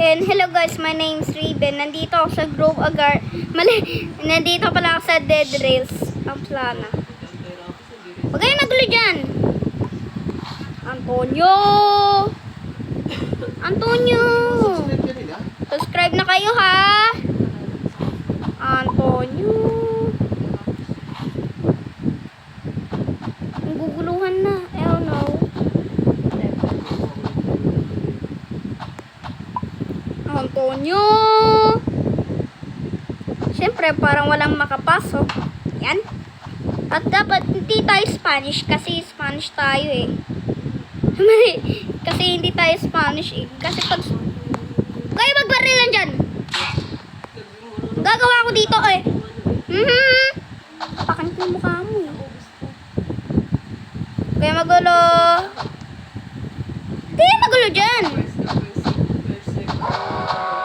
And hello guys, my name is Raven. Nandito ako sa Grove Agar. Nandito pala ako sa Dead Rails. Ang plana. Huwag kayo nagulo dyan. Antonio! Antonio! Subscribe na kayo ha! Antonio! Ang guguluhan na. Oh no. Antonio! Siyempre, parang walang makapasok. Yan. At dapat hindi tayo Spanish kasi Spanish tayo eh. Kasi hindi tayo Spanish eh. Kasi pag... Kayo magbarilan dyan! Gagawa ko dito eh. Pakan ko yung mukha mo eh. Kaya magulo. Kaya magulo dyan.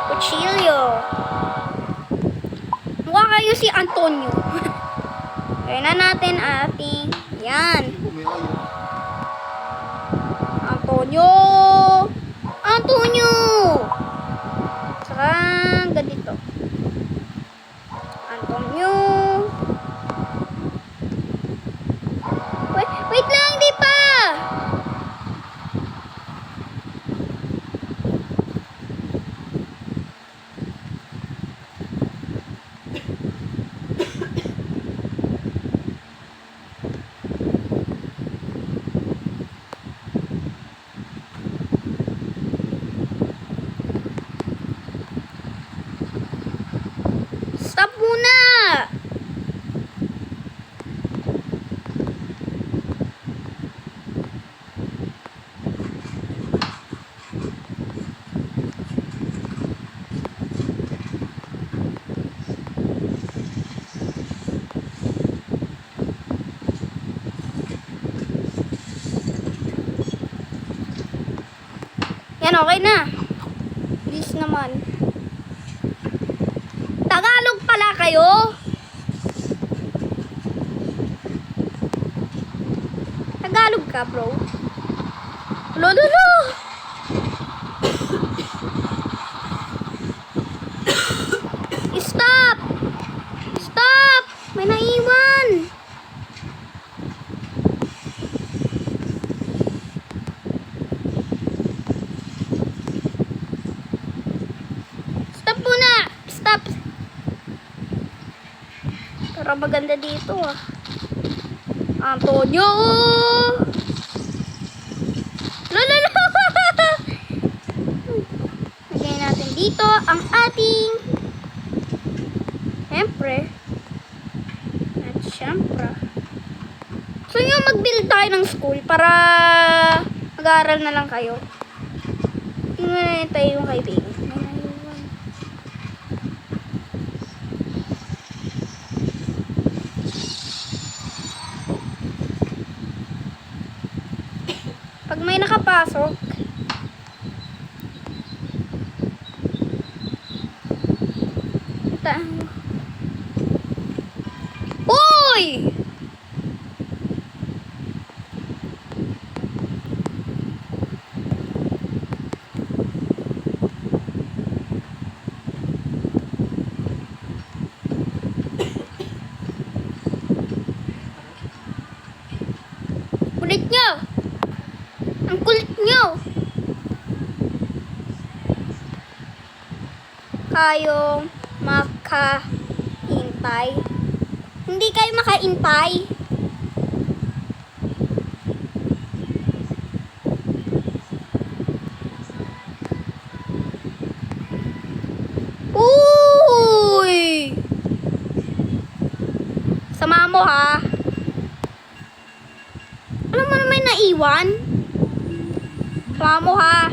Cuchillo. Mukha kayo si Antonio. Kaya na natin ating yan. Antonio. Antonio. Saka ganito. Antonio. Wait lang, di pa. Stop muna! Yan, okay na. Please naman. Tagalog pala kayo. Tagalog ka, bro. Lolo. Stop! Stop! May naiwan. Stop muna! Stop! Para maganda dito ah. Antonio! Lolo! Lagay natin dito ang ating Siyempre. So yung mag-build tayo ng school para mag-aaral na lang kayo. Tingnan tayo yung kaibigan. Pag may nakapasok, Uy! Kulit nyo! Ang kulit nyo! Kayo makahintay. Hindi kayo makaintay. Uy! Sama mo ha. Alam mo naman naiwan? Sama mo ha.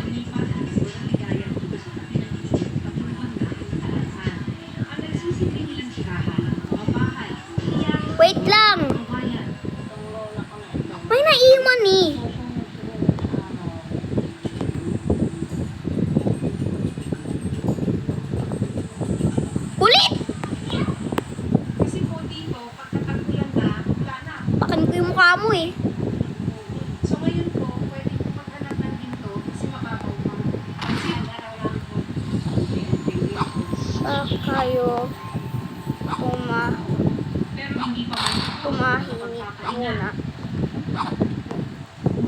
Wait lang. May naiwan eh. Kulit! Kasi po dito, pagkatagpuyan na, wala na. Pakan ko yung mukha mo eh. So ngayon po, pwede po maghanap ng ginto kasi mababaw kayo Pero hindi pa man ito tumahimik muna.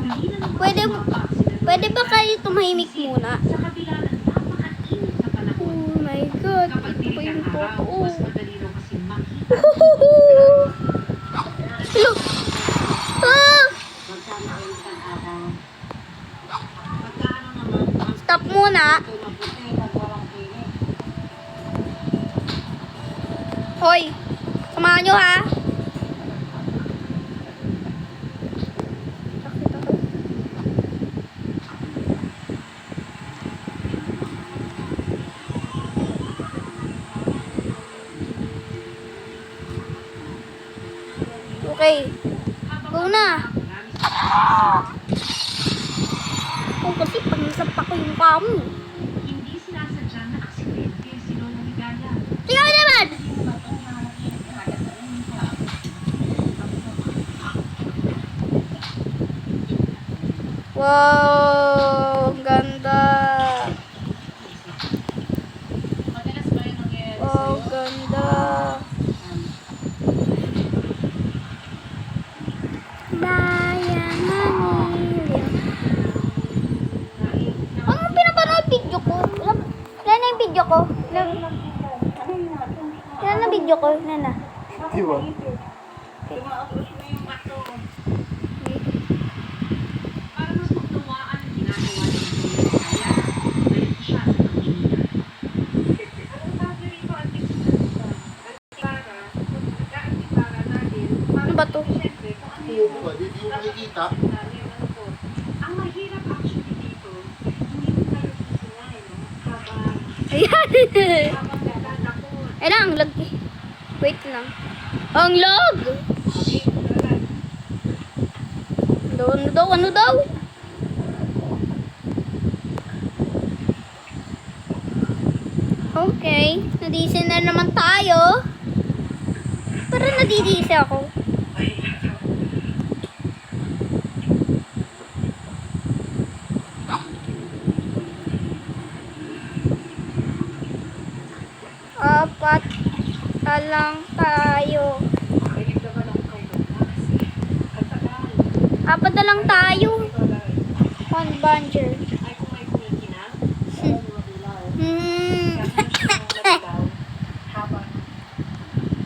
Hindi na Pwede, nakapagpapa sila pwede ba kayo tumahimik muna? sa kabila ng napakainit na panahon. Oh my God. Kapag Ito pa tirik yung ang araw, totoo. mas madali raw kasi makita. Hello. Ah! Stop muna. Hoy. Samahan nyo ha. Sakit ako. Okay. Go na. Kung kasi pag nasampa ko yung kamo. Hindi sinasadya na aksidente si Lola Ligaya. Tingnan mo naman! Wow! Ang ganda! Madalas ba yung nangyayari Wow! Ganda! Bayang Manila. Ano pinapanood video ko? Yan na yung video ko. Yan na video ko. Yan na. Diba? Para mas magtawaan ang ginagawa ni Lola Ligaya, balik siya sa Pangilinan. Anong bagay rito, Antipara natin, Ano ba to? siyempre, kung ano Oo ba? Di mo makikita. ang mahirap actually dito, hindi mo tayo sisinahin, no? Ayan! Habang nagdadakot. Ay lang, lag. Wait lang. Ang lag! Ano daw? Okay, nadisi na naman tayo. Parang nadidisi ako. Apat na lang tayo. Apat na lang tayo. One banger. Ay, kung may kumikinang, Hmm. habang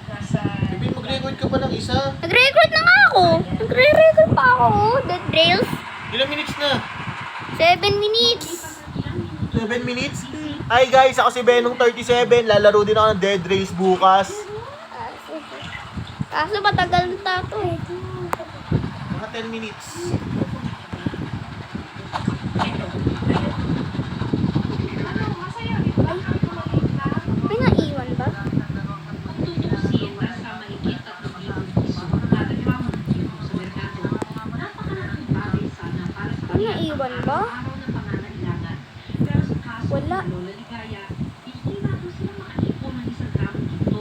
nasa Bibi, mag-record ka pa ng isa. Nag-record na nga ako. Nagre-record pa ako. Dead Rails. Ilang minutes na? 7 minutes. 7 minutes? Hi guys, ako si Benong 37. Lalaro din ako ng Dead Race bukas. Kaso matagal na to eh. Mga 10 minutes. ano, masaya, di ba? Kahit maliit lang. May naiwan ba? Kung tutusin, nasa mahigit 3,000 piso kada gramo ng trigo sa merkado. Napakalaking bagay sana para sa May naiwan ba? araw ng pangangailangan. Pero sa kaso Wala. ng Lola Ligaya, hindi na po sila makaipon ng 1 gramo dito.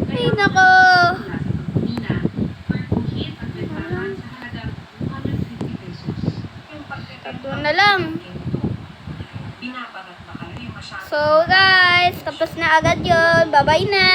Ay, nako. mula sa pagkumina, per kuhit ang bentahan sa halagang 150 pesos. Yung Tatlo na lang. Binabarat ba kayo yung masyado? So guys, tapos na agad yun. Bye-bye na.